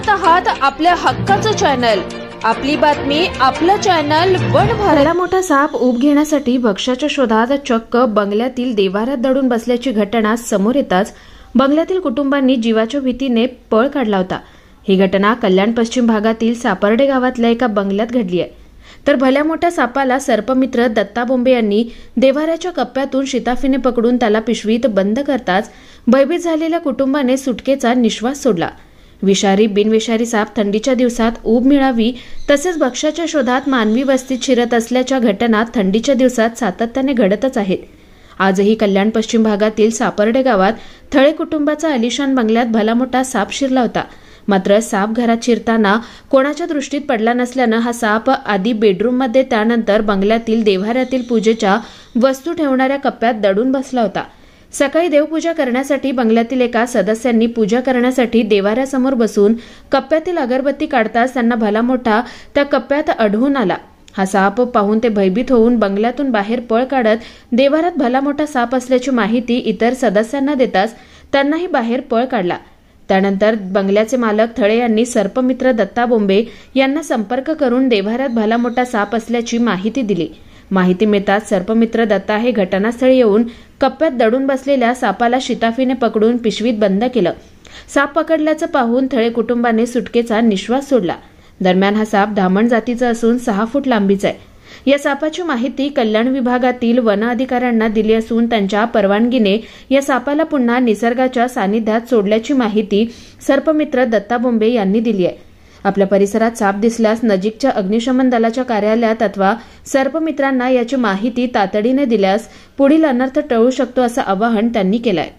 पाहत आहात आपल्या हक्काचं चॅनल, आपली बातमी, आपलं चॅनल वन भारत। भला मोठा साप ऊब घेण्यासाठी भक्ष्याच्या शोधात चक्क बंगल्यातील देवाऱ्यात दडून बसल्याची घटना समोर येताच बंगल्यातील कुटुंबांनी जीवाच्या भीतीने पळ काढला होता। ही घटना कल्याण पश्चिम भागातील सापर्डे गावातल्या एका बंगल्यात घडली आहे। तर भल्या मोठ्या सापाला सर्पमित्र दत्ता बोंबे यांनी देवाऱ्याच्या कप्प्यातून शिताफीने पकडून त्याला पिशवीत बंद करताच भयभीत झालेल्या कुटुंबाने सुटकेचा निश्वास सोडला। विषारी बिनविषारी साप थंडीच्या दिवसात ऊब मिळावी तसेच भक्ष्याच्या शोधात मानवी वस्तीत शिरत असल्याच्या घटना थंडीच्या दिवसात सातत्याने घडतच आहेत। आजही कल्याण पश्चिम भागातील सापर्डे गावात थळे कुटुंबाचा आलिशान बंगल्यात भला मोठा साप शिरला होता। मात्र साप घरात शिरताना कोणाच्या दृष्टीत पडला नसल्यानं हा साप आधी बेडरूममध्ये त्यानंतर बंगल्यातील देव्हाऱ्यातील पूजेच्या वस्तू ठेवणाऱ्या कप्प्यात दडून बसला होता। सकाळी देवपूजा करण्यासाठी बंगल्यातील एका सदस्यांनी पूजा करण्यासाठी देवाऱ्यासमोर बसून कप्प्यातील अगरबत्ती काढताच त्यांना भला मोठा त्या कप्प्यात आढळून आला। हा साप पाहून ते भयभीत होऊन बंगल्यातून बाहेर पळ काढत देवाऱ्यात भला मोठा साप असल्याची माहिती इतर सदस्यांना देताच त्यांनाही बाहेर पळ काढला। त्यानंतर बंगल्याचे मालक थळे यांनी सर्पमित्र दत्ता बोंबे यांना संपर्क करून देवाऱ्यात भला मोठा साप असल्याची माहिती दिली। माहिती मिळताच सर्पमित्र दत्ता हे घटनास्थळी येऊन कप्प्यात दडून बसलेल्या सापाला शिताफीने पकडून पिशवीत बंद केलं। साप पकडल्याचं पाहून थळे कुटुंबाने सुटकेचा निश्वास सोडला। दरम्यान हा साप धामण जातीचा असून 6 फूट लांबीचा आहे। या सापाची माहिती कल्याण विभागातील वन अधिकाऱ्यांना दिली असून त्यांच्या परवानगीने या सापाला पुन्हा निसर्गाच्या सानिध्यात सोडल्याची माहिती सर्पमित्र दत्ता बोंबे यांनी दिली आहे। आपल्या परिसरात साप दिसल्यास नजीकच्या अग्निशमन दलाच्या कार्यालयात अथवा सर्पमित्रांना याची माहिती तातडीने दिल्यास पुढील अनर्थ टळू शकतो असं आवाहन त्यांनी केलं आहे।